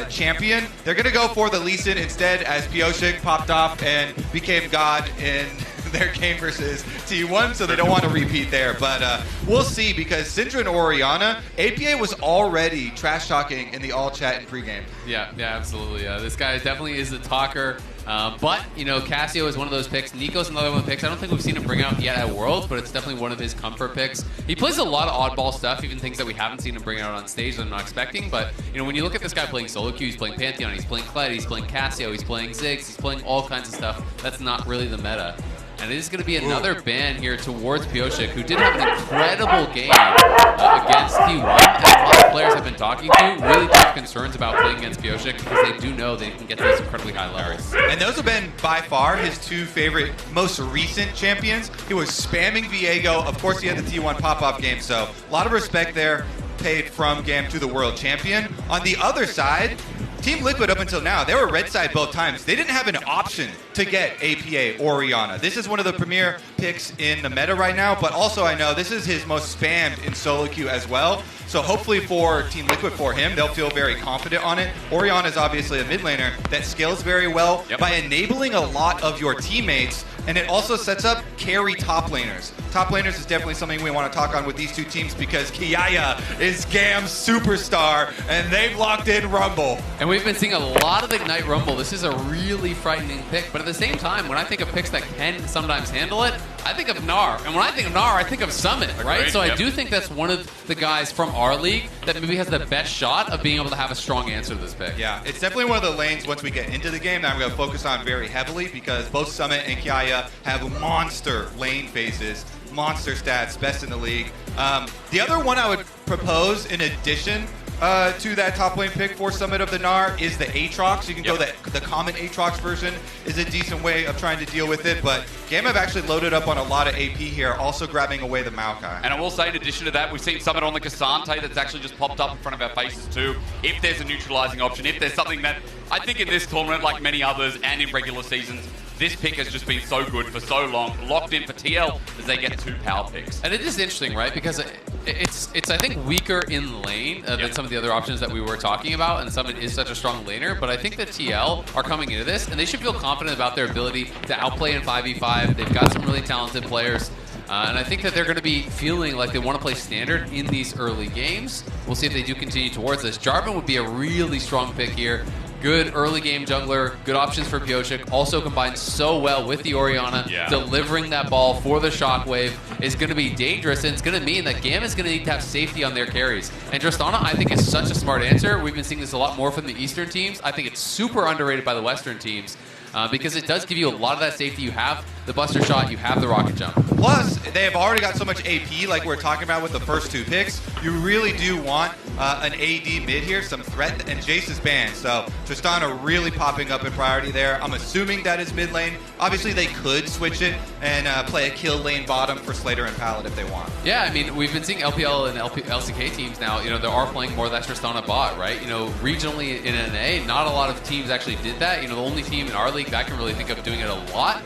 champion. They're going to go for the Lee Sin instead, as Pyosik popped off and became God in their game versus T1, so they don't want to repeat there. But we'll see, because Syndra and Orianna, APA was already trash talking in the all chat and pregame. Yeah, absolutely. This guy definitely is a talker. But, Cassio is one of those picks. Nico's another one of the picks. I don't think we've seen him bring out yet at Worlds, but it's definitely one of his comfort picks. He plays a lot of oddball stuff, even things that we haven't seen him bring out on stage that I'm not expecting. But, when you look at this guy playing solo queue, he's playing Pantheon, he's playing Kled, he's playing Cassio, he's playing Ziggs, he's playing all kinds of stuff. That's not really the meta. And it is going to be another ban here towards Pyosik, who did have an incredible game against T1. And a lot of players have been talking to really have concerns about playing against Pyosik, because they do know they can get to those incredibly high levels. And those have been, by far, his two favorite, most recent champions. He was spamming Viego. Of course, he had the T1 pop-off game, so a lot of respect there paid from GAM to the world champion. On the other side, Team Liquid up until now, they were red side both times. They didn't have an option to get APA or Orianna. This is one of the premier picks in the meta right now, but also I know this is his most spammed in solo queue as well. So hopefully for Team Liquid, for him, they'll feel very confident on it. Orianna is obviously a mid laner that scales very well by enabling a lot of your teammates, and it also sets up carry top laners. Top laners is definitely something we want to talk on with these two teams, because Kiaya is GAM's superstar, and they've locked in Rumble. And we've been seeing a lot of Ignite Rumble. This is a really frightening pick, but at the same time, when I think of picks that can sometimes handle it, I think of Gnar. And when I think of Gnar, I think of Summit, right? So I do think that's one of the guys from our league that maybe has the best shot of being able to have a strong answer to this pick. Yeah, it's definitely one of the lanes once we get into the game that I'm going to focus on very heavily, because both Summit and Kiaya have monster lane phases, monster stats, best in the league. The other one I would propose in addition to that top lane pick for Summit of the Gnar is the Aatrox. You can go the common Aatrox version is a decent way of trying to deal with it, but GAM have actually loaded up on a lot of AP here, also grabbing away the Maokai. And I will say, in addition to that, we've seen Summit on the Cassante that's actually just popped up in front of our faces too. If there's a neutralizing option, if there's something that I think in this tournament, like many others and in regular seasons, this pick has just been so good for so long, locked in for TL as they get two power picks. And it is interesting, right? Because it's I think, weaker in lane than some of the other options that we were talking about, and Summit is such a strong laner, but I think that TL are coming into this, and they should feel confident about their ability to outplay in 5v5. They've got some really talented players. And I think that they're going to be feeling like they want to play standard in these early games. We'll see if they do continue towards this. Jarvan would be a really strong pick here. Good early game jungler, good options for Pyosik. Also combines so well with the Orianna. Delivering that ball for the Shockwave is going to be dangerous, and it's going to mean that GAM is going to need to have safety on their carries. And Tristana, I think, is such a smart answer. We've been seeing this a lot more from the Eastern teams. I think it's super underrated by the Western teams. Because it does give you a lot of that safety. You have the Buster Shot, you have the Rocket Jump. Plus, they have already got so much AP, like we were talking about with the first two picks. You really do want an AD mid here, some threat, and Jace is banned. So Tristana really popping up in priority there. I'm assuming that is mid lane. Obviously, they could switch it and play a kill lane bottom for Slater and Pallet if they want. Yeah, I mean, we've been seeing LPL and LCK teams now, they are playing more of that Tristana bot, right? Regionally in NA, not a lot of teams actually did that. The only team in our league that I can really think of doing it a lot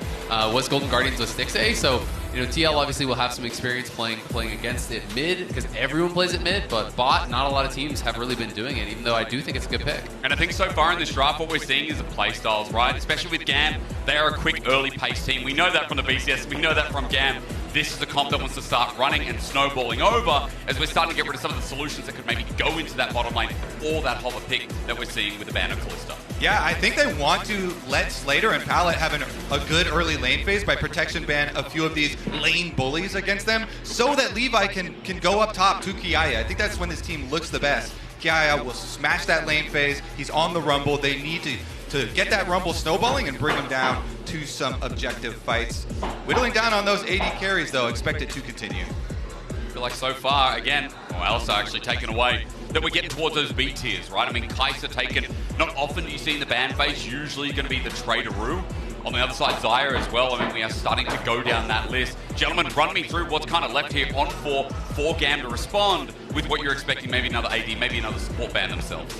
was Golden Guardians with Stixxay. So, TL obviously will have some experience playing against it mid, because everyone plays it mid, but bot, not a lot of teams have really been doing it, even though I do think it's a good pick. And I think so far in this draft, what we're seeing is the play styles, right? Especially with GAM, they are a quick early pace team. We know that from the BCS, we know that from GAM. This is a comp that wants to start running and snowballing over as we're starting to get rid of some of the solutions that could maybe go into that bottom lane or that hover pick that we're seeing with the ban of Kalista. Yeah, I think they want to let Slater and Pallet have a good early lane phase by protection ban a few of these lane bullies against them, so that Levi can go up top to Kiaya. I think that's when this team looks the best. Kiaya will smash that lane phase. He's on the Rumble. They need to get that Rumble snowballing and bring him down to some objective fights. Whittling down on those AD carries, though, expected to continue. I feel like so far, again, Alistar actually taken away, that we're getting towards those B tiers, right? I mean, Kai'Sa taken. Not often do you see in the ban phase, usually going to be the Traderoo. On the other side, Xayah as well. I mean, we are starting to go down that list. Gentlemen, run me through what's kind of left here on for GAM to respond with what you're expecting, maybe another AD, maybe another support ban themselves.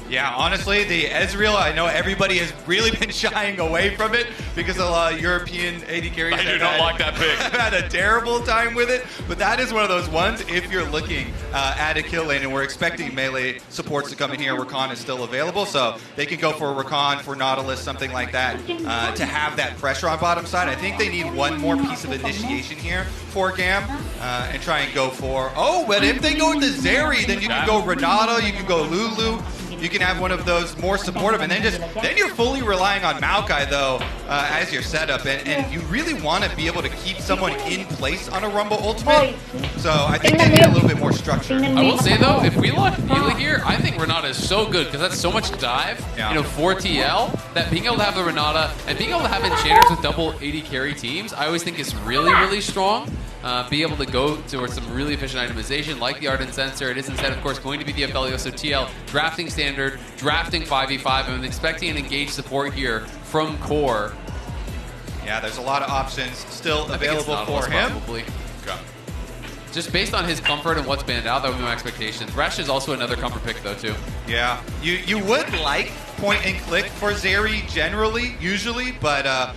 Yeah, honestly, the Ezreal, I know everybody has really been shying away from it because of European AD carries. They do not like that pick. Have had a terrible time with it, but that is one of those ones, if you're looking at a kill lane, and we're expecting melee supports to come in here, Rakan is still available, so they can go for a Rakan, for Nautilus, something like that, to have that pressure on bottom side. I think they need one more piece of initiation here for GAM, and try and go for, but if they go into Zeri, then you can go Renata, you can go Lulu, you can have one of those more supportive, and then you're fully relying on Maokai though as your setup, and you really want to be able to keep someone in place on a Rumble Ultimate. So I think they need a little bit more structure. I will say though, if we look Healy here, I think Renata is so good because that's so much dive, for TL, that being able to have the Renata and being able to have enchanters with double AD carry teams, I always think is really, really strong. Be able to go towards some really efficient itemization like the Ardent Sensor. It is instead, of course, going to be the Aphelios, so TL drafting standard, drafting 5v5, and expecting an engaged support here from Core. Yeah, there's a lot of options still available for him. Probably. Okay. Just based on his comfort and what's banned out, that would be my expectation. Thresh is also another comfort pick, though, too. Yeah, you would like point and click for Zeri generally, usually, but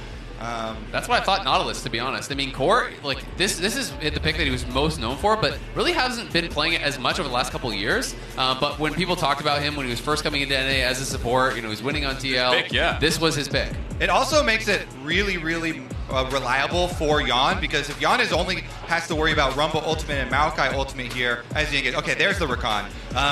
that's why I thought Nautilus, to be honest. I mean, Core, like, this is the pick that he was most known for, but really hasn't been playing it as much over the last couple of years. But when people talked about him when he was first coming into NA as a support, he was winning on TL. This was his pick. It also makes it really, really reliable for Yon, because if Yon only has to worry about Rumble Ultimate and Maokai Ultimate here, as you get, okay, there's the Rakan.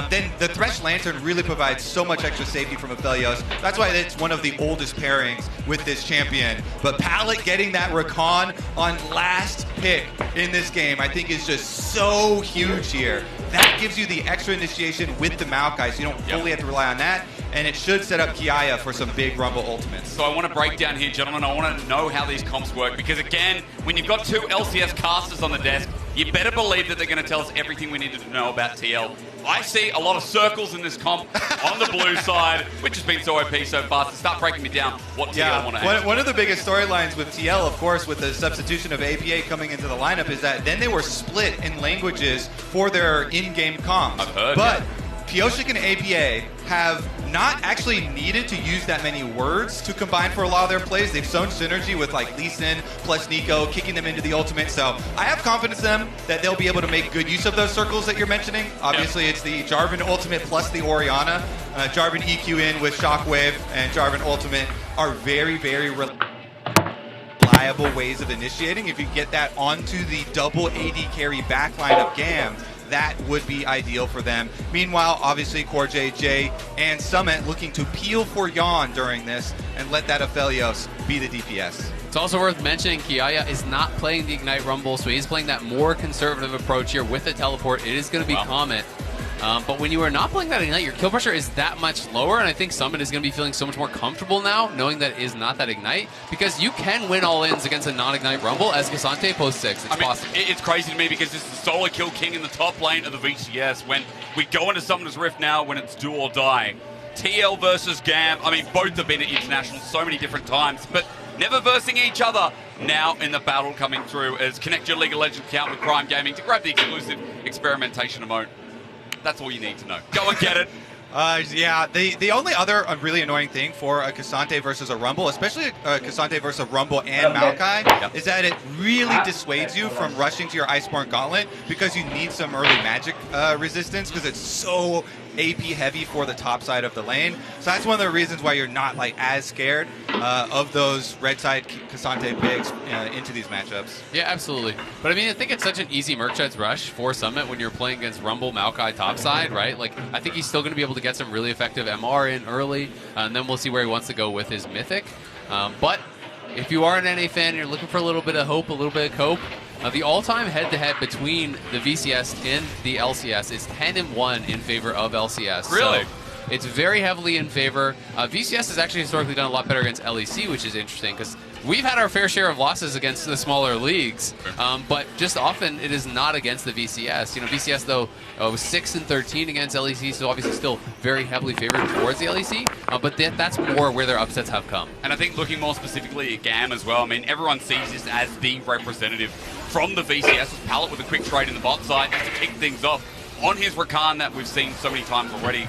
Then the Thresh Lantern really provides so much extra safety from Aphelios. That's why it's one of the oldest pairings with this champion. But Pallet getting that Rakan on last pick in this game, I think is just so huge here. That gives you the extra initiation with the Maokai, so you don't fully have to rely on that. And it should set up Kiaya for some big Rumble Ultimates. So I want to break down here, gentlemen. I want to know how these comps work, because again, when you've got two LCS casters on the desk, you better believe that they're going to tell us everything we needed to know about TL. I see a lot of circles in this comp on the blue side, which has been so OP so far. So start breaking me down what TL want to have. One of the biggest storylines with TL, of course, with the substitution of APA coming into the lineup, is that then they were split in languages for their in-game comms. I've heard, but Pyosik and APA have not actually needed to use that many words to combine for a lot of their plays. They've shown synergy with like Lee Sin plus Nico, kicking them into the ultimate. So I have confidence in them that they'll be able to make good use of those circles that you're mentioning. Obviously, it's the Jarvan ultimate plus the Orianna. Jarvan EQ in with Shockwave and Jarvan ultimate are very, very reliable ways of initiating. If you get that onto the double AD carry backline of GAM, that would be ideal for them. Meanwhile, obviously, Core JJ and Summit looking to peel for Yon during this and let that Aphelios be the DPS. It's also worth mentioning Kiaya is not playing the Ignite Rumble, so he's playing that more conservative approach here with the teleport. It is going to be Comet. But when you are not playing that Ignite, your kill pressure is that much lower, and I think Summit is going to be feeling so much more comfortable now, knowing that it is not that Ignite, because you can win all-ins against a non-Ignite Rumble as Cassante post 6. It's possible. It's crazy to me because it's the solo kill king in the top lane of the VCS. When we go into Summoner's Rift now, when it's do or die. TL versus GAM, I mean, both have been at International so many different times, but never versing each other. Now in the battle coming through as connect your League of Legends account with Prime Gaming to grab the exclusive experimentation emote. That's all you need to know. Go and get it. Yeah, the only other really annoying thing for a Cassante versus a Rumble, especially a Cassante versus a Rumble and Maokai, is that it really dissuades you from rushing to your Iceborne Gauntlet because you need some early magic resistance because it's so AP heavy for the top side of the lane. So that's one of the reasons why you're not like as scared of those red side Cassante picks into these matchups. Yeah, absolutely. But I mean, I think it's such an easy Merchant's rush for Summit when you're playing against Rumble, Maokai top side, right? Like, I think he's still going to be able to get some really effective MR in early, and then we'll see where he wants to go with his Mythic. But if you are an NA fan and you're looking for a little bit of hope, a little bit of cope, the all-time head-to-head between the VCS and the LCS is 10-1 in favor of LCS. Really? So it's very heavily in favor. VCS has actually historically done a lot better against LEC, which is interesting because we've had our fair share of losses against the smaller leagues, but just often it is not against the VCS. You know, VCS, though, was 6-13 against LEC, so obviously still very heavily favored towards the LEC, but that's more where their upsets have come. And I think looking more specifically at GAM as well, I mean, everyone sees this as the representative from the VCS. Pallet with a quick trade in the bot side just to kick things off on his Rakan that we've seen so many times already.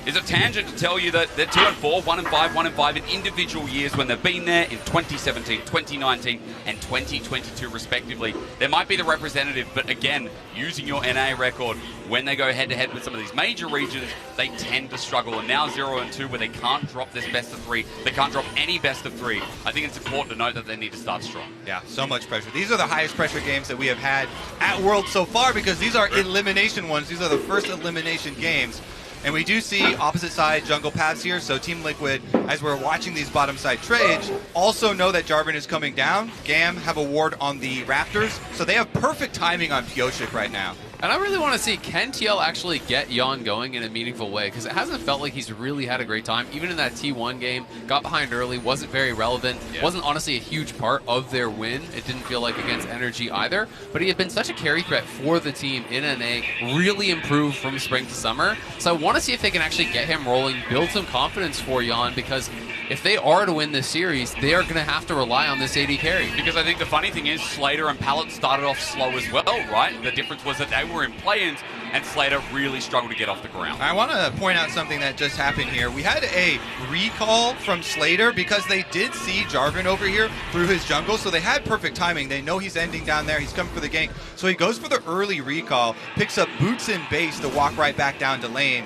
is a tangent to tell you that they're 2-4, 1-5, 1-5 in individual years when they've been there in 2017, 2019, and 2022 respectively. There might be the representative, but again, using your NA record, when they go head-to-head with some of these major regions, they tend to struggle. And now 0-2, where they can't drop this best of 3, they can't drop any best of 3. I think it's important to note that they need to start strong. Yeah, so much pressure. These are the highest pressure games that we have had at Worlds so far because these are elimination ones. These are the first elimination games. And we do see opposite side jungle paths here, so Team Liquid, as we're watching these bottom side trades, also know that Jarvan is coming down. GAM have a ward on the Raptors, so they have perfect timing on Pyosik right now. And I really want to see, can TL actually get Yon going in a meaningful way? Because it hasn't felt like he's really had a great time. Even in that T1 game, got behind early, wasn't very relevant, wasn't honestly a huge part of their win. It didn't feel like against Energy either. But he had been such a carry threat for the team in NA, really improved from spring to summer. So I want to see if they can actually get him rolling, build some confidence for Yon, because if they are to win this series, they are going to have to rely on this AD carry. Because I think the funny thing is, Slater and Pallet started off slow as well, right? The difference was that they were in play-ins, and Slater really struggled to get off the ground. I want to point out something that just happened here. We had a recall from Slater because they did see Jarvan over here through his jungle, so they had perfect timing. They know he's ending down there. He's coming for the gank. So he goes for the early recall, picks up boots in base to walk right back down to lane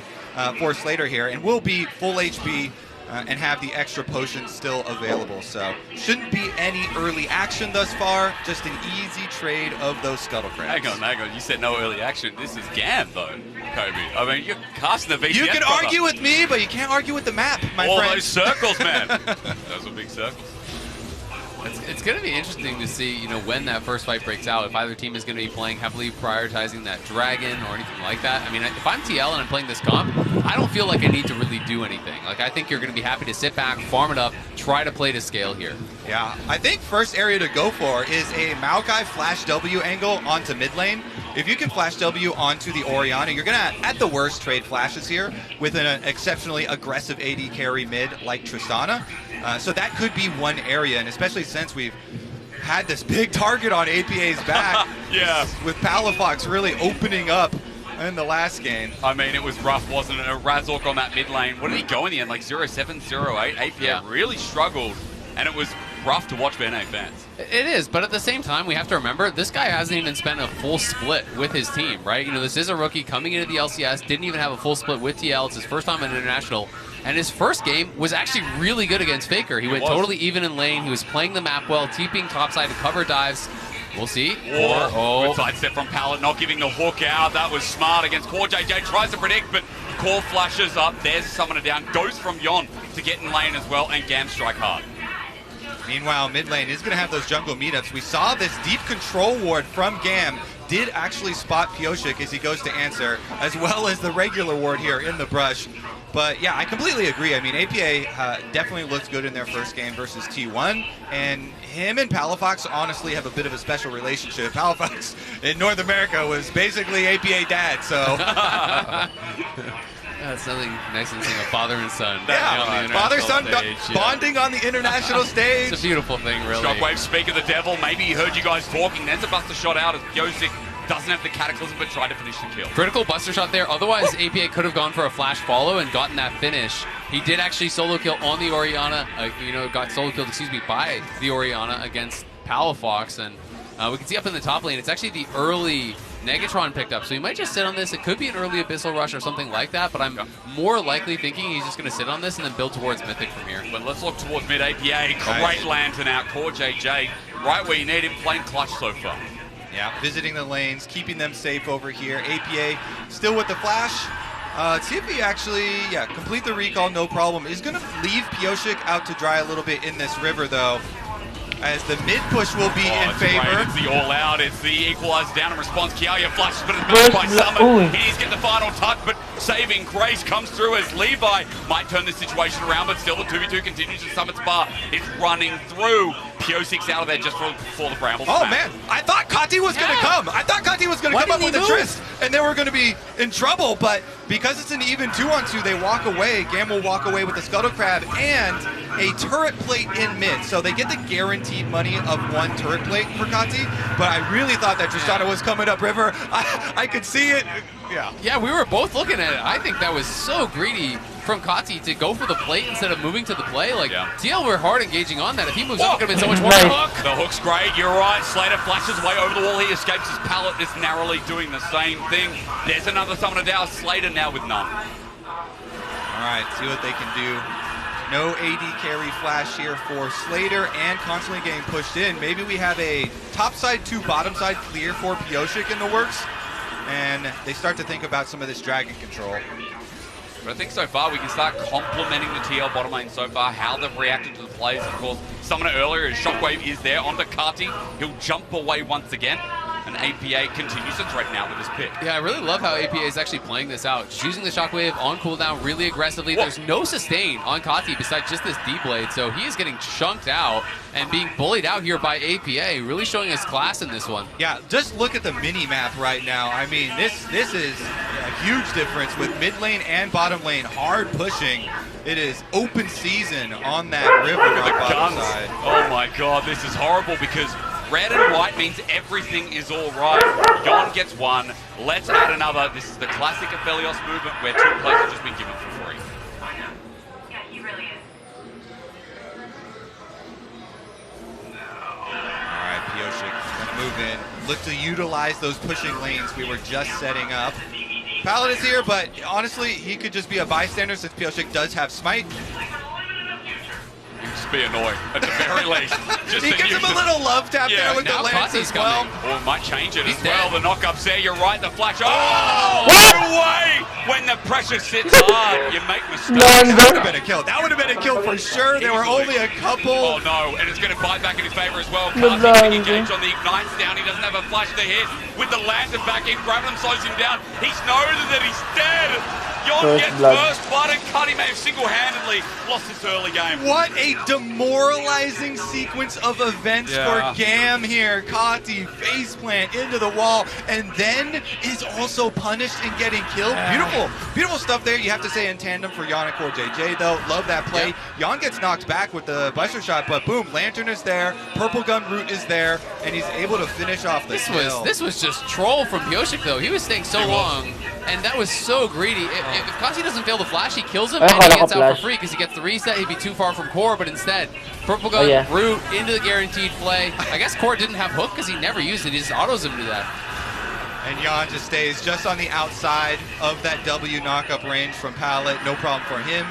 for Slater here, and will be full HP and have the extra potion still available. So shouldn't be any early action thus far, just an easy trade of those scuttle crabs. Hang on. You said no early action. This is GAM, though, Kobe. I mean, you're casting the VCS. You can argue with me, but you can't argue with the map, my friend. All those circles, man. Those are big circles. It's going to be interesting to see, when that first fight breaks out, if either team is going to be playing heavily, prioritizing that dragon or anything like that. I mean, if I'm TL and I'm playing this comp, I don't feel like I need to really do anything. Like, I think you're going to be happy to sit back, farm it up, try to play to scale here. Yeah, I think first area to go for is a Maokai flash W angle onto mid lane. If you can flash W onto the Orianna, you're going to, at the worst, trade flashes here with an exceptionally aggressive AD carry mid like Tristana. So that could be one area, and especially since we've had this big target on APA's back with Palafox really opening up in the last game. I mean, it was rough, wasn't it? A Razork on that mid lane. What did he go in the end? Like 0-7, 0-8? APA really struggled, and it was rough to watch for NA fans. It is, but at the same time, we have to remember, this guy hasn't even spent a full split with his team, right? This is a rookie coming into the LCS, didn't even have a full split with TL. It's his first time in International. And his first game was actually really good against Faker. He went totally even in lane. He was playing the map well, TPing topside to cover dives. We'll see. Good sidestep from Pallet, not giving the hook out. That was smart against Core. JJ tries to predict, but Core flashes up. There's summoner down. Goes from Yon to get in lane as well, and GAM strike hard. Meanwhile, mid lane is going to have those jungle meetups. We saw this deep control ward from GAM did actually spot Pyosik as he goes to answer, as well as the regular ward here in the brush. But yeah, I completely agree. I mean, APA definitely looked good in their first game versus T1, and him and Palafox honestly have a bit of a special relationship. Palafox in North America was basically APA dad, so. That's something nice and seeing a father and son. Father-son bonding on the international stage. It's a beautiful thing, really. Shockwave, speak of the devil. Maybe he heard you guys talking. There's a buster shot out as Pyosik doesn't have the Cataclysm, but tried to finish the kill. Critical buster shot there. Otherwise, APA could have gone for a flash follow and gotten that finish. He did actually solo kill on the Orianna. Got solo killed, by the Orianna against Palafox. And we can see up in the top lane, it's actually the early Negatron picked up. So he might just sit on this. It could be an early Abyssal Rush or something like that, but I'm more likely thinking he's just going to sit on this and then build towards Mythic from here. But let's look towards mid APA. Great lantern out. Core JJ, right where you need him, playing clutch so far. Yeah, visiting the lanes, keeping them safe over here. APA still with the flash. Let's see if he actually, complete the recall, no problem. Is going to leave Pyosik out to dry a little bit in this river, though, as the mid push will be in favor. Great. It's the all out. It's the equalizer down in response. Kialia flashes, but it's missed by Summon. He needs to get the final touch, but saving grace comes through as Levi might turn this situation around, but still the 2v2 continues. The Summit's bar is running through. P06 out of there just before the Bramble Oh smash. man, I thought Kati was going to come. I thought Kati was going to come up with a Trist, and they were going to be in trouble. But because it's an even 2-on-2, they walk away. GAM will walk away with the Scuttle Crab and a turret plate in mid. So they get the guaranteed money of 1 turret plate for Kati. But I really thought that Tristana was coming up river. I could see it. Yeah, we were both looking at it. I think that was so greedy from Kati to go for the plate instead of moving to the play. Like, TL were hard engaging on that. If he moves up, it could have been so much more. The hook's great, you're right. Slater flashes away over the wall. He escapes. His pallet is narrowly doing the same thing. There's another Summoner Dow. Slater now with none. All right, see what they can do. No AD carry flash here for Slater and constantly getting pushed in. Maybe we have a top side to bottom side clear for Pioshik in the works. And they start to think about some of this dragon control. But I think so far we can start complimenting the TL bottom lane so far, how they've reacted to the plays. Of course, Summoner earlier, his Shockwave is there onto Kati. He'll jump away once again. And APA continues to threaten out with his pick. Yeah, I really love how APA is actually playing this out. She's using the Shockwave on cooldown really aggressively. There's no sustain on Kati besides just this D-Blade, so he is getting chunked out and being bullied out here by APA, really showing his class in this one. Yeah, just look at the mini-map right now. I mean, this is a huge difference with mid lane and bottom lane hard pushing. It is open season on that river on the bottom side. Oh my god, this is horrible because red and white means everything is all right. Yon gets one. Let's add another. This is the classic Aphelios movement where 2 plays have just been given for free. Yeah, he really is. All right, Pioshik going to move in. Look to utilize those pushing lanes we were just setting up. Pallet is here, but honestly, he could just be a bystander since Pioshik does have smite. Just be annoying, at the very least. Just he gives him a little love tap there with the lance as well. Or might change it as well. The knockup's there, you're right, the flash. Oh! No way! When the pressure sits hard, you make mistakes. That would have been a kill. That would have been a kill for sure. There were only a couple. Oh no, and it's going to bite back in his favor as well. Kati getting engaged on the ignites down. He doesn't have a flash to hit. With the lantern back in, Gravelin slows him down. He knows that he's dead. Yon gets first blood, and Kati may have single-handedly lost this early game. What a demoralizing sequence of events for GAM here. Kati faceplant into the wall, and then is also punished and getting killed. Beautiful, beautiful stuff there. You have to say in tandem for Yon and Core JJ though. Love that play. Yon gets knocked back with the buster shot, but boom, Lantern is there, Purple Gun Root is there, and he's able to finish off the kill. This was just troll from Pioshik though. He was staying so long, and that was so greedy. If Kati doesn't fail the flash, he kills him, and he gets out for free because he gets the reset. He'd be too far from Core, but instead, Purple Gun, Root into the guaranteed play. I guess Core didn't have hook because he never used it. He just autos him to that. And Yon just stays just on the outside of that W knockup range from Pallet. No problem for him.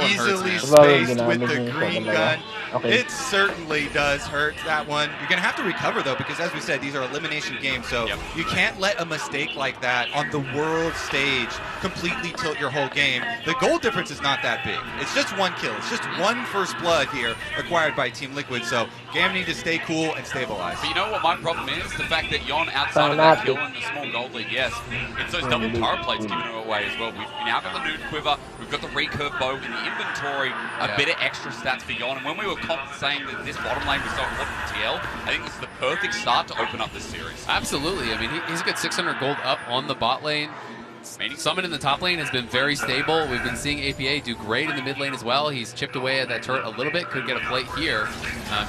Easily spaced with the green gun. It certainly does hurt that one. You're going to have to recover, though, because as we said, these are elimination games, so you can't let a mistake like that on the world stage completely tilt your whole game. The goal difference is not that big. It's just 1 kill. It's just 1 first blood here acquired by Team Liquid, so GAM need to stay cool and stabilize. But you know what my problem is? The fact that Yon outside of that kill in the small gold lead, yes, it's those double power plates giving it away as well. We've now got the nude quiver, we've got the recurve bow in the inventory, a bit of extra stats for Yon, and when we were saying that this bottom lane was so important for TL, I think this is the perfect start to open up this series. Absolutely. I mean, he's got 600 gold up on the bot lane. Summon in the top lane has been very stable. We've been seeing APA do great in the mid lane as well. He's chipped away at that turret a little bit. Could get a plate here.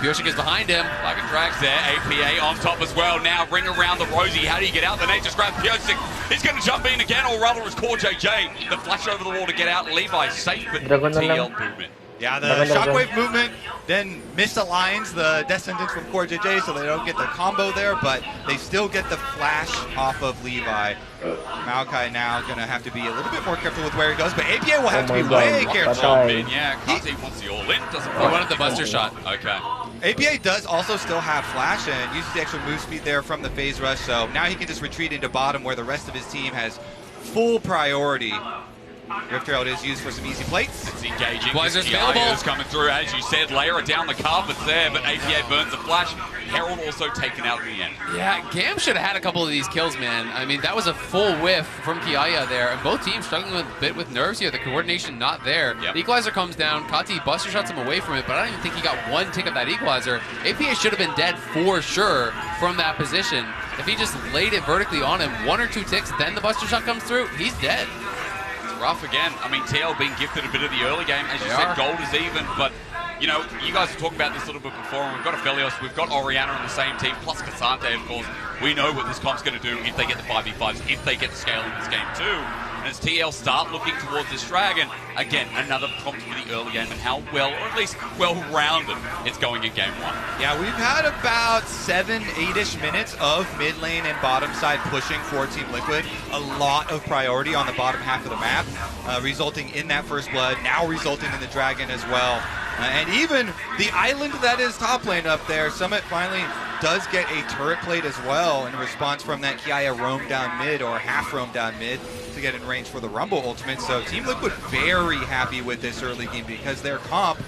Pioshik is behind him. Like a drags there. APA on top as well. Now ring around the Rosie. How do you get out? The nade just grabs Pioshik. He's going to jump in again, or rather it's Core JJ. The flash over the wall to get out. Levi safe, but TL movement. Yeah, the Shockwave movement then misaligns the Descendants from Core JJ, so they don't get the combo there, but they still get the flash off of Levi. Maokai now going to have to be a little bit more careful with where he goes, but APA will have to be way careful. Yeah, Kati wants the all-in, doesn't he wanted the buster shot. Okay. APA does also still have flash and uses the extra move speed there from the phase rush, so now he can just retreat into bottom where the rest of his team has full priority Rift Herald is used for some easy plates. It's engaging. Blazers Giaia available. is coming through, as you said. Layer it down the carpets there, but APA burns the flash. Herald also taken out in the end. Yeah, GAM should have had a couple of these kills, man. I mean, that was a full whiff from Giaia there, and both teams struggling a bit with nerves here. The coordination not there. Yep. The equalizer comes down. Kati buster shots him away from it, but I don't even think he got one tick of that equalizer. APA should have been dead for sure from that position. If he just laid it vertically on him, 1 or 2 ticks, then the buster shot comes through, he's dead. Rough again. I mean, TL being gifted a bit of the early game. As you said, gold is even, but you know, you guys were talking about this a little bit before, and we've got Aphelios, we've got Oriana on the same team, plus Cassante, of course. We know what this comp's going to do if they get the 5v5s, if they get the scale in this game too. And as TL start looking towards this dragon, again, another prompt for the early game and how well, or at least well-rounded, it's going in game 1. Yeah, we've had about 7-8-ish minutes of mid lane and bottom side pushing for Team Liquid. A lot of priority on the bottom half of the map, resulting in that first blood, now resulting in the dragon as well. And even the island that is top lane up there, Summit finally does get a turret plate as well in response from that Giaia roam down mid, or half roam down mid, to get in range for the Rumble ultimate. So Team Liquid very happy with this early game because their comp,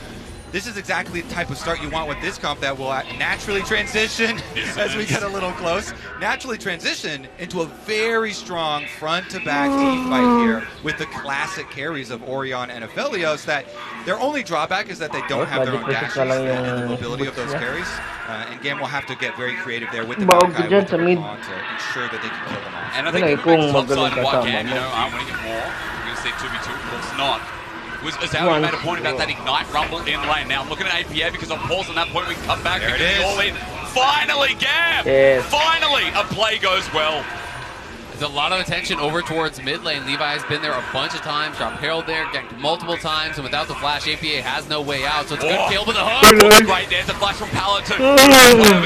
this is exactly the type of start you want with this comp that will naturally transition as we get a little close. Naturally transition into a very strong front-to-back team fight here with the classic carries of Orion and Aphelios. That their only drawback is that they don't have their own dashes and the mobility of those carries. And GAM will have to get very creative there with the Maokai with the Rakan to ensure that they can kill them off. And I think the top side of why GAM, aren't winning it more. We're going to see 2v2, of course not. Was Azalea made a point about that Ignite Rumble in lane. Now, looking at APA, because I'll pause on that point, we can come back and get all in. Finally, GAM! Yes. Finally, a play goes well. There's a lot of attention over towards mid lane. Levi has been there a bunch of times, dropped Herald there, ganked multiple times, and without the flash, APA has no way out. So it's a good kill with the hook. Great, there's a flash from Pala too.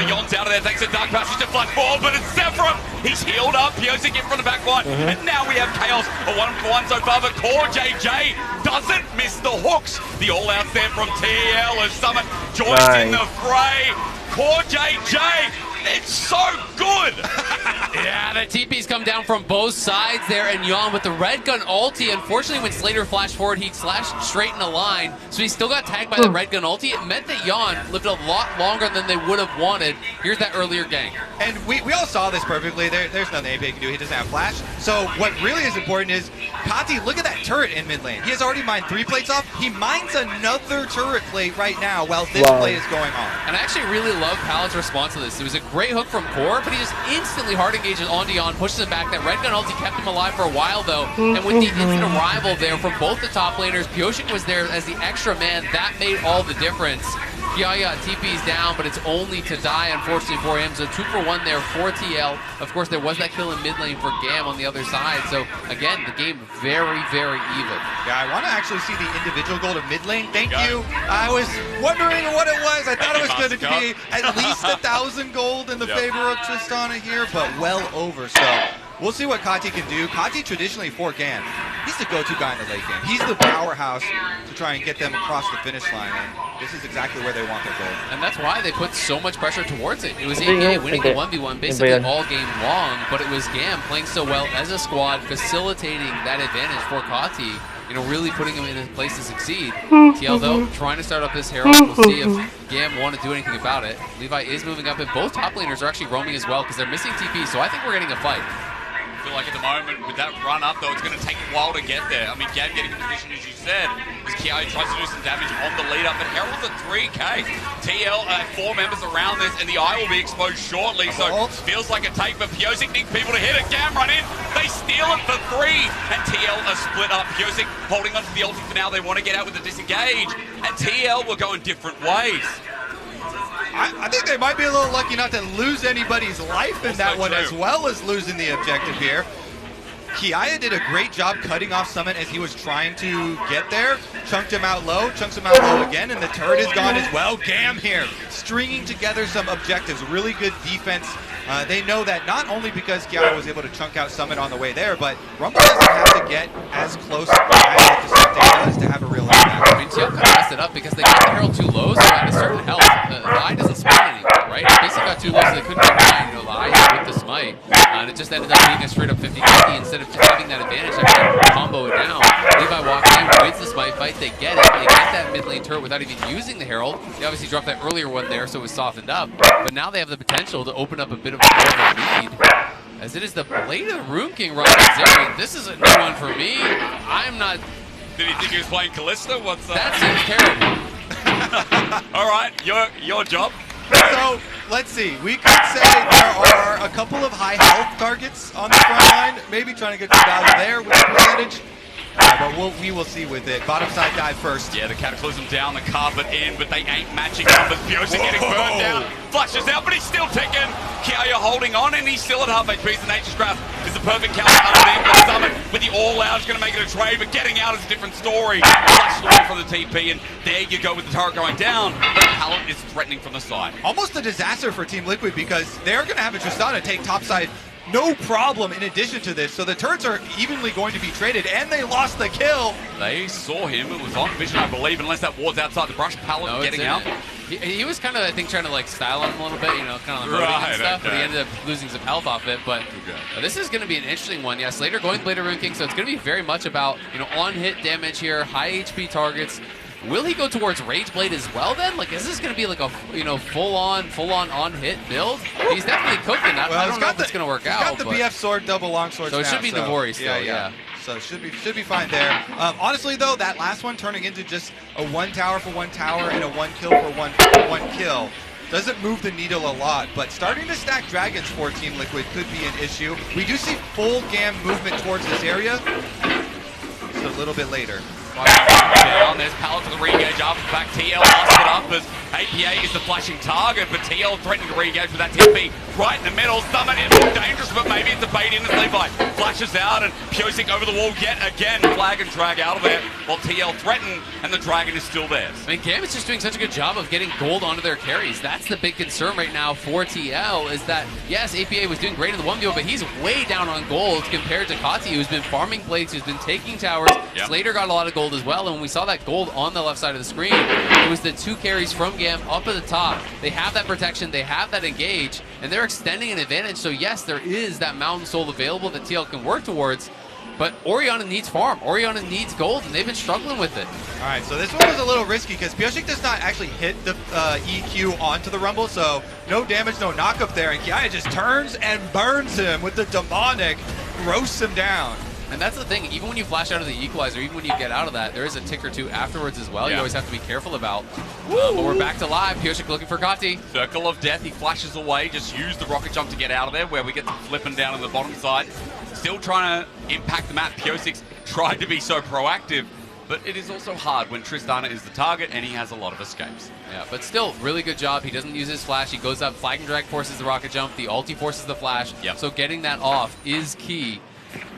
Yon's out of there thanks to Dark Passage to flash forward, but it's Sephiroth. He's healed up. Piosik in from the back line. And now we have Chaos, a 1-for-1 so far, but Core JJ doesn't miss the hooks. The all-outs there from TL as Summit joins in the fray. Core JJ, it's so good. Yeah, the TPs come down from both sides there, and Yon with the red gun ulti. Unfortunately, when Slater flashed forward, he slashed straight in a line, so he still got tagged by the red gun ulti. It meant that Yon lived a lot longer than they would have wanted. Here's that earlier gank. And we all saw this perfectly. There's nothing APA can do. He doesn't have flash. So what really is important is, Kati, look at that turret in mid lane. He has already mined 3 plates off. He mines another turret plate right now while this play is going on. And I actually really love Palad's response to this. It was a great hook from Core, but he just instantly hard engages on Dion, pushes him back. That red gun ulti kept him alive for a while, though. And with the instant arrival there from both the top laners, Piosik was there as the extra man. That made all the difference. Giaia TP's down, but it's only to die, unfortunately, for him. So 2-for-1 there for TL. Of course, there was that kill in mid lane for GAM on the other side. So, again, the game very, very even. Yeah, I want to actually see the individual goal to mid lane. Thank you. I was wondering what it was. I thought it was going to be at least 1,000 gold in the favor of Tristana here, but well over. So we'll see what Kati can do. Kati, traditionally for GAM, he's the go-to guy in the late game. He's the powerhouse to try and get them across the finish line, and this is exactly where they want their goal. And that's why they put so much pressure towards it. It was APA winning the 1v1 basically all game long, but it was GAM playing so well as a squad, facilitating that advantage for Kati, you know, really putting him in a place to succeed. TL, though, trying to start up this Herald. We'll see if GAM want to do anything about it. Levi is moving up, and both top laners are actually roaming as well because they're missing TP, so I think we're getting a fight. I feel like at the moment, with that run up, though, it's going to take a while to get there. I mean, GAM getting in position, as you said, as Kiai tries to do some damage on the lead up, but Herald's at 3k. TL, 4 members around this, and the eye will be exposed shortly, so feels like a take, but Piosik needs people to hit it. GAM run in, they steal it for 3, and TL are split up. Piosik holding onto the ulti for now, they want to get out with the disengage, and TL will go in different ways. I think they might be a little lucky not to lose anybody's life in that one, as well as losing the objective here. Giaia did a great job cutting off Summit as he was trying to get there. Chunked him out low, chunks him out low again, and the turret is gone as well. GAM here, stringing together some objectives. Really good defense. They know that not only because Giaia was able to chunk out Summit on the way there, but Rumble doesn't have to get as close as Cassante does to have a real impact. I mean, TL kind of messed it up because they got the Herald too low, so at a certain health, the eye doesn't spawn anymore, right? It basically got too low, so they couldn't get by, you know, the eye with the smite. And it just ended up being a straight up 50-50 instead of just having that advantage, having to combo it down. Levi get that mid lane turret without even using the Herald. They obviously dropped that earlier one there, so it was softened up. But now they have the potential to open up a bit of a lead. As it is the Blade of the Rune King running Zeri. This is a new one for me. I'm not... Did he think he was playing Kalista? What's up? That seems terrible. All right, your job. So, let's see. We could say there are a couple of high health targets on the front line. Maybe trying to get some value there with the percentage. But we will see with it. Bottom side dive first. Yeah, the Cataclysm down, the carpet in, but they ain't matching numbers. Pyosik getting burned down. Flashes out, but he's still ticking. Kiaya holding on, and he's still at half HP. The Nature's Grasp is the perfect counter underneath the summon. With the all-out, is going to make it a trade, but getting out is a different story. Flashed away from the TP, and there you go with the turret going down. But Pallet is threatening from the side. Almost a disaster for Team Liquid because they're going to have a Tristana take topside no problem in addition to this. So the turrets are evenly going to be traded, and they lost the kill. They saw him. It was on vision, I believe, unless that ward's outside the brush. Pallet getting out. He was kind of, I think, trying to like style him a little bit, you know, kind of the loading and stuff, but he ended up losing some health off it. But this is going to be an interesting one. Yeah, Slater going Blade of Rune King, so it's going to be very much about, you know, on-hit damage here, high HP targets. Will he go towards Rage Blade as well then? Like, is this going to be like a, you know, full-on on-hit build? He's definitely cooking. I don't know if it's going to work out. He's got the BF sword, double longsword. So it should be Navori still, yeah. So should be fine there. Honestly though, that last one turning into just a 1 tower for 1 tower and a 1 kill for one kill doesn't move the needle a lot, but starting to stack dragons for Team Liquid could be an issue. We do see full GAM movement towards this area. Just a little bit later. Down, there's Pallet for the re-engage up. In fact, TL lost it up as APA is the flashing target, but TL threatening to re-engage with that TP right in the middle. Summon is more dangerous, but maybe it's a bait in as Levi flashes out, and Pyosik over the wall yet again. Flag and drag out of there while TL threatened, and the dragon is still there. I mean, GAM is just doing such a good job of getting gold onto their carries. That's the big concern right now for TL, is that, yes, APA was doing great in the 1v1, but he's way down on gold compared to Kati, who's been farming plates, who's been taking towers. Yep. Slater got a lot of gold as well, and when we saw that gold on the left side of the screen, it was the 2 carries from GAM up at the top. They have that protection, they have that engage, and they're extending an advantage. So yes, there is that Mountain Soul available that TL can work towards, but Orianna needs farm. Orianna needs gold, and they've been struggling with it. All right, so this one was a little risky because Pyosik does not actually hit the EQ onto the Rumble, so no damage, no knock-up there, and Kiaya just turns and burns him with the demonic, roasts him down. And that's the thing, even when you flash out of the equalizer, even when you get out of that, there is a tick or two afterwards as well. You always have to be careful about. But we're back to live. Pyosik looking for Kati. Circle of Death, he flashes away, just use the rocket jump to get out of there, where we get the flipping down on the bottom side. Still trying to impact the map. Pyosik's tried to be so proactive, but it is also hard when Tristana is the target and he has a lot of escapes. Yeah, but still, really good job. He doesn't use his flash. He goes up, flag and drag forces the rocket jump, the ulti forces the flash. So getting that off is key.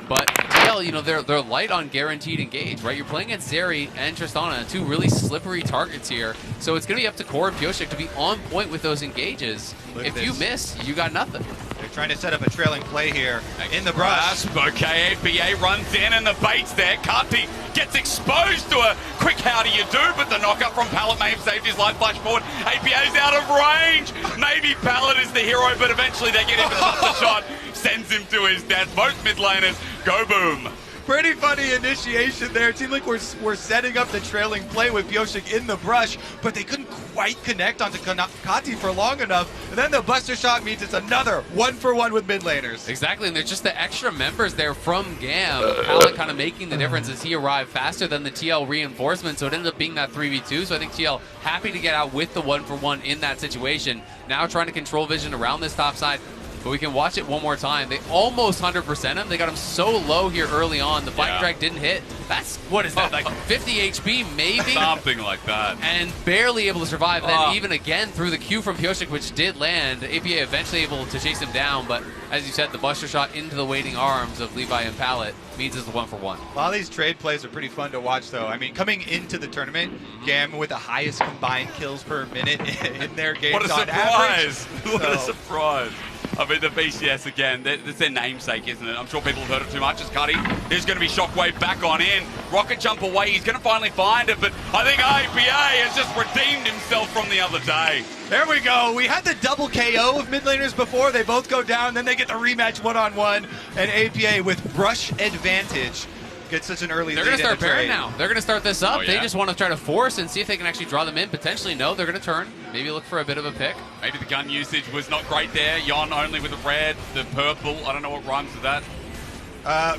But TL, you know, they're light on guaranteed engage, right? You're playing against Zeri and Tristana, 2 really slippery targets here. So it's going to be up to Core and Pyosik to be on point with those engages. If you miss, you got nothing. They're trying to set up a trailing play here in the brush. Okay, APA runs in and the bait's there. Kati gets exposed to a quick how do you do, but the knockup from Pallet may have saved his life. Flash forward. APA's out of range. Maybe Pallet is the hero, but eventually they get him to the shot. Sends him to his death. Most mid laners go boom. Pretty funny initiation there. Team Liquid were setting up the trailing play with Pyosik in the brush, but they couldn't quite connect onto Kati for long enough. And then the Buster Shot means it's another 1-for-1 with mid laners. Exactly, and they're just the extra members there from GAM. Pallet kind of making the difference as he arrived faster than the TL reinforcement, so it ended up being that 3v2. So I think TL happy to get out with the 1-for-1 in that situation. Now trying to control vision around this top side. But we can watch it one more time. They almost 100% him. They got him so low here early on. The fight drag didn't hit. That's, what is that, like 50 HP maybe? Something like that. And barely able to survive. Then even again through the Q from Pyosik, which did land. APA eventually able to chase him down. But as you said, the Buster Shot into the waiting arms of Levi and Pallet means it's a 1-for-1. A lot of these trade plays are pretty fun to watch, though. I mean, coming into the tournament, GAM with the highest combined kills per minute in their games on average. What a surprise. I mean, the BCS again, that's their namesake, isn't it? I'm sure people have heard it too much. As Cuddy is going to be Shockwave back on in. Rocket jump away, he's going to finally find it, but I think APA has just redeemed himself from the other day. There we go. We had the double KO of mid laners before. They both go down, then they get the rematch one-on-one, and APA with brush advantage get such an early They're lead going to start in the Baron trade. now. They're going to start this up. Oh, yeah. They just want to try to force and see if they can actually draw them in. Potentially, no. They're going to turn. Maybe look for a bit of a pick. Maybe the gun usage was not great there. Yon only with the red, the purple. I don't know what rhymes with that.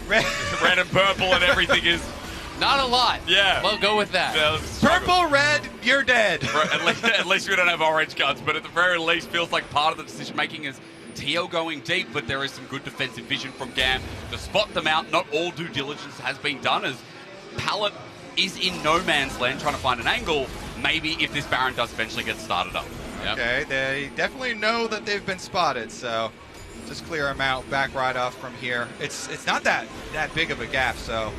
Red. Red and purple and everything is... Not a lot. Yeah. We'll go with that. Purple, red, you're dead. At least we don't have orange guns, but at the very least feels like part of the decision making is TL going deep, but there is some good defensive vision from GAM to spot them out. Not all due diligence has been done, as Pallet is in no man's land trying to find an angle, maybe if this Baron does eventually get started up. Yep. Okay, they definitely know that they've been spotted, so just clear them out, back right off from here. It's not that big of a gap, so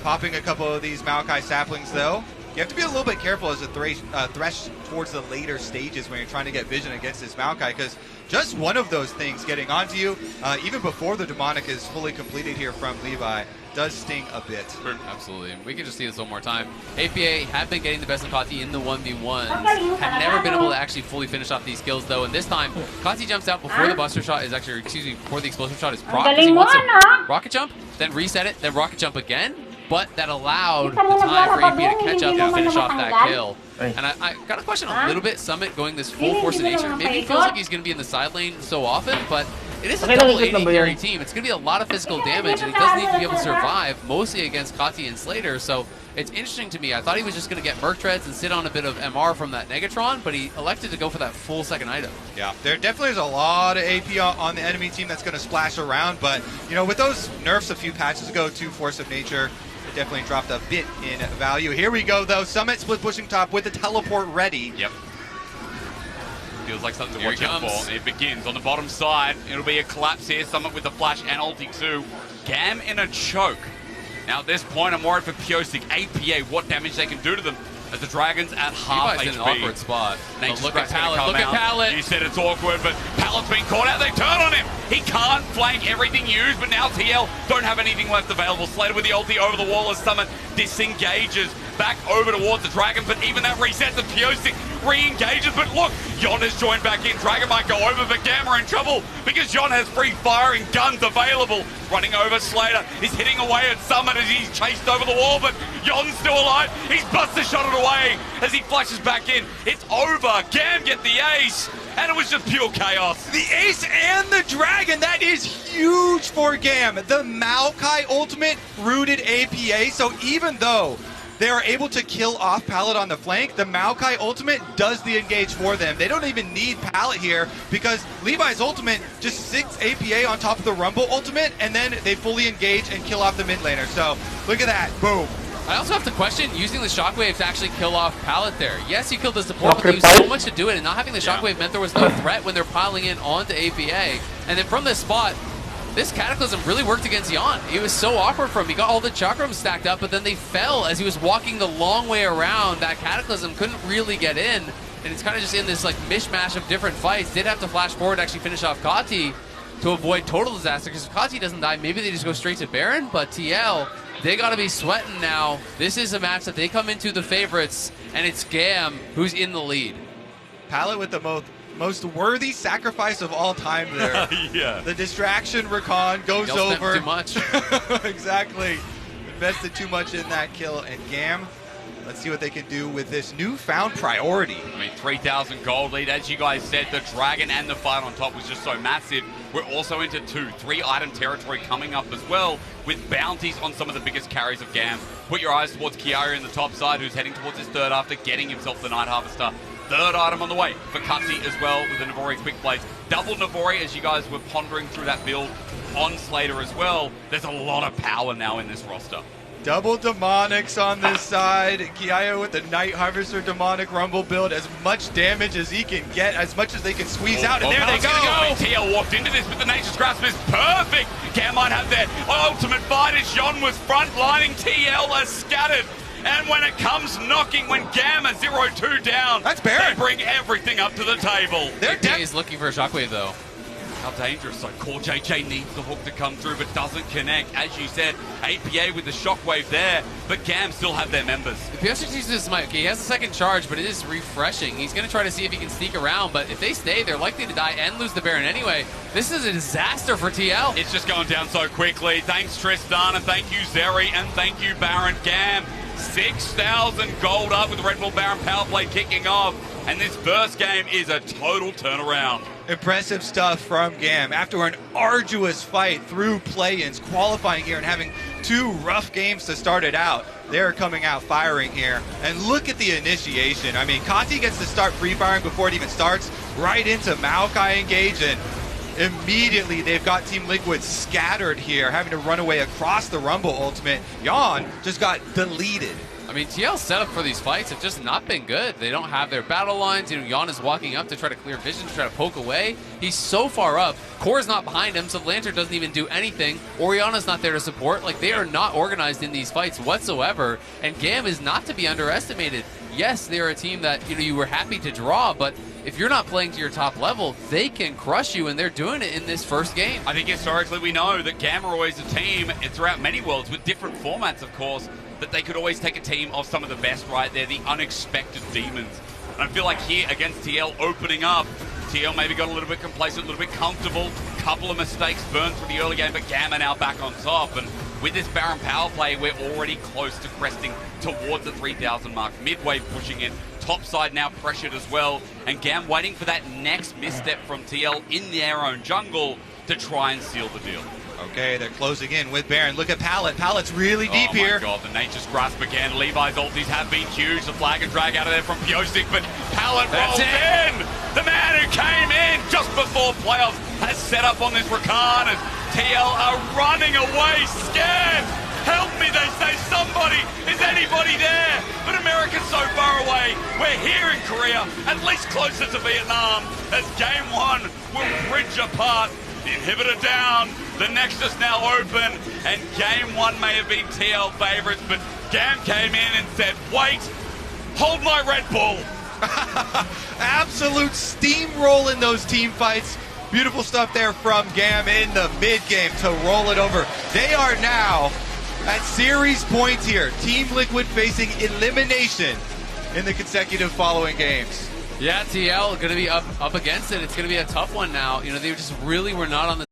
popping a couple of these Maokai saplings, though. You have to be a little bit careful as a thresh towards the later stages when you're trying to get vision against this Maokai, because just one of those things getting onto you, even before the demonic is fully completed here from Levi, does sting a bit. Absolutely. We can just see this one more time. APA have been getting the best of Kati in the 1v1s. Have never been able to actually fully finish off these kills, though. And this time, Kati jumps out before the buster shot is actually, before the explosive shot is proc. He wants to rocket jump, then reset it, then rocket jump again. But that allowed the time for APA to catch up and finish off that kill. And I got to question a little bit Summit going this full force of nature. Maybe it feels like he's going to be in the side lane so often, but it is a double AD carry team. It's going to be a lot of physical damage, and he does need to be able to survive, mostly against Kati and Slater. So it's interesting to me. I thought he was just going to get Merc Treads and sit on a bit of MR from that Negatron, but he elected to go for that full second item. Yeah, there definitely is a lot of AP on the enemy team that's going to splash around, but you know, with those nerfs a few patches ago to Force of Nature, it definitely dropped a bit in value. Here we go, though. Summit split pushing top with the teleport ready. Yep. Feels like something to Here watch it out comes. for. It begins on the bottom side. It'll be a collapse here. Summit with the flash and ulti too. GAM in a choke. Now at this point, I'm worried for Piosik, APA, what damage they can do to them. As the Dragon's at half Levi's HP. in an awkward spot. Nature's Look at Crack's gonna Pallet. come Look at out. Pallet. You said it's awkward, but Pallet's been caught out. They turn on him. He can't flank everything used, but now TL don't have anything left available. Slater with the ulti over the wall as Summit disengages back over towards the Dragon, but even that resets the Piosik re-engages. But look, Yon has joined back in. Dragon might go over, but Gamma in trouble because Yon has free firing guns available. Running over Slater. He's hitting away at Summit as he's chased over the wall, but Yon's still alive. He's buster shot it away as he flashes back in. It's over. GAM get the ace, and it was just pure chaos. The ace and the dragon, that is huge for GAM. The Maokai ultimate rooted APA, so even though they are able to kill off Pallet on the flank, the Maokai ultimate does the engage for them. They don't even need Pallet here because Levi's ultimate just 6 APA on top of the Rumble ultimate, and then they fully engage and kill off the mid laner. So look at that, boom. I also have to question using the shockwave to actually kill off Pallet there. Yes, he killed the support, but they used so much to do it, and not having the shockwave meant there was no threat when they're piling in onto APA. And then from this spot, this Cataclysm really worked against Yon. It was so awkward for him. He got all the chakrams stacked up, but then they fell as he was walking the long way around. That Cataclysm couldn't really get in, and it's kind of just in this like mishmash of different fights. Did have to flash forward to actually finish off Kati to avoid total disaster, because if Kati doesn't die, maybe they just go straight to Baron, but TL, they got to be sweating now. This is a match that they come into the favorites, and it's GAM who's in the lead. Pallet with the most worthy sacrifice of all time there. Yeah. The distraction recon goes Y'all spent over. too much. Exactly. Invested too much in that kill, and GAM, let's see what they can do with this newfound priority. I mean, 3,000 gold lead. As you guys said, the Dragon and the fight on top was just so massive. We're also into 3 item territory coming up as well, with bounties on some of the biggest carries of GAM. Put your eyes towards Kiara in the top side, who's heading towards his third after getting himself the Night Harvester. Third item on the way for Kutsi as well with the Navori quick plays. Double Navori as you guys were pondering through that build on Slater as well. There's a lot of power now in this roster. Double demonics on this side. Kiaya with the Night Harvester demonic rumble build, as much damage as he can get, as much as they can squeeze out, and there they go. TL walked into this, but the Nature's Grasp is perfect. GAM might have their ultimate fight as Yon was front-lining. TL as scattered. And when it comes knocking, when GAM are 0-2 down, that's Baron. They bring everything up to the table. APA is looking for a shockwave though. How dangerous. So Core JJ needs the hook to come through, but doesn't connect. As you said, APA with the shockwave there, but GAM still have their members. If PSG uses this mic, he has a second charge, but it is refreshing. He's going to try to see if he can sneak around, but if they stay, they're likely to die and lose the Baron anyway. This is a disaster for TL. It's just going down so quickly. Thanks, Tristan, and thank you, Zeri, and thank you, Baron. GAM, 6,000 gold up with Red Bull Baron power play kicking off, and this first game is a total turnaround. Impressive stuff from GAM. After an arduous fight through play-ins, qualifying here and having 2 rough games to start it out, they're coming out firing here. And look at the initiation. I mean, Kati gets to start free firing before it even starts, right into Maokai engage, and immediately they've got Team Liquid scattered here, having to run away across the Rumble ultimate. Yawn just got deleted. I mean, TL's setup for these fights have just not been good. They don't have their battle lines. You know, Jan is walking up to try to clear vision, to try to poke away. He's so far up. Core's not behind him, so Lantern doesn't even do anything. Oriana's not there to support. Like, they are not organized in these fights whatsoever, and GAM is not to be underestimated. Yes, they're a team that, you know, you were happy to draw, but if you're not playing to your top level, they can crush you, and they're doing it in this first game. I think historically we know that GAM are always a team throughout many worlds with different formats, of course, that they could always take a team of some of the best right there, the unexpected demons. And I feel like here against TL opening up, TL maybe got a little bit complacent, a little bit comfortable, couple of mistakes burned through the early game, but GAM are now back on top. And with this Baron power play, we're already close to cresting towards the 3,000 mark. Midway pushing it, top side now pressured as well, and GAM waiting for that next misstep from TL in their own jungle to try and seal the deal. Okay, they're closing in with Baron. Look at Pallet. Pallet's really deep here. Oh my god, the Nature's Grasp again. Levi's ultis have been huge. The flag and drag out of there from Piosik, but Pallet rolls in! The man who came in just before playoffs has set up on this Rakan, and TL are running away scared. Help me, they say. Somebody, is anybody there? But America's so far away. We're here in Korea, at least closer to Vietnam, as game 1 will bridge apart. The inhibitor down, the Nexus now open, and game 1 may have been TL favorites, but GAM came in and said, wait, hold my Red Bull. Absolute steamroll in those team fights. Beautiful stuff there from GAM in the mid-game to roll it over. They are now at series points here. Team Liquid facing elimination in the consecutive following games. Yeah, TL going to be up against it. It's going to be a tough one now. You know, they just really were not on the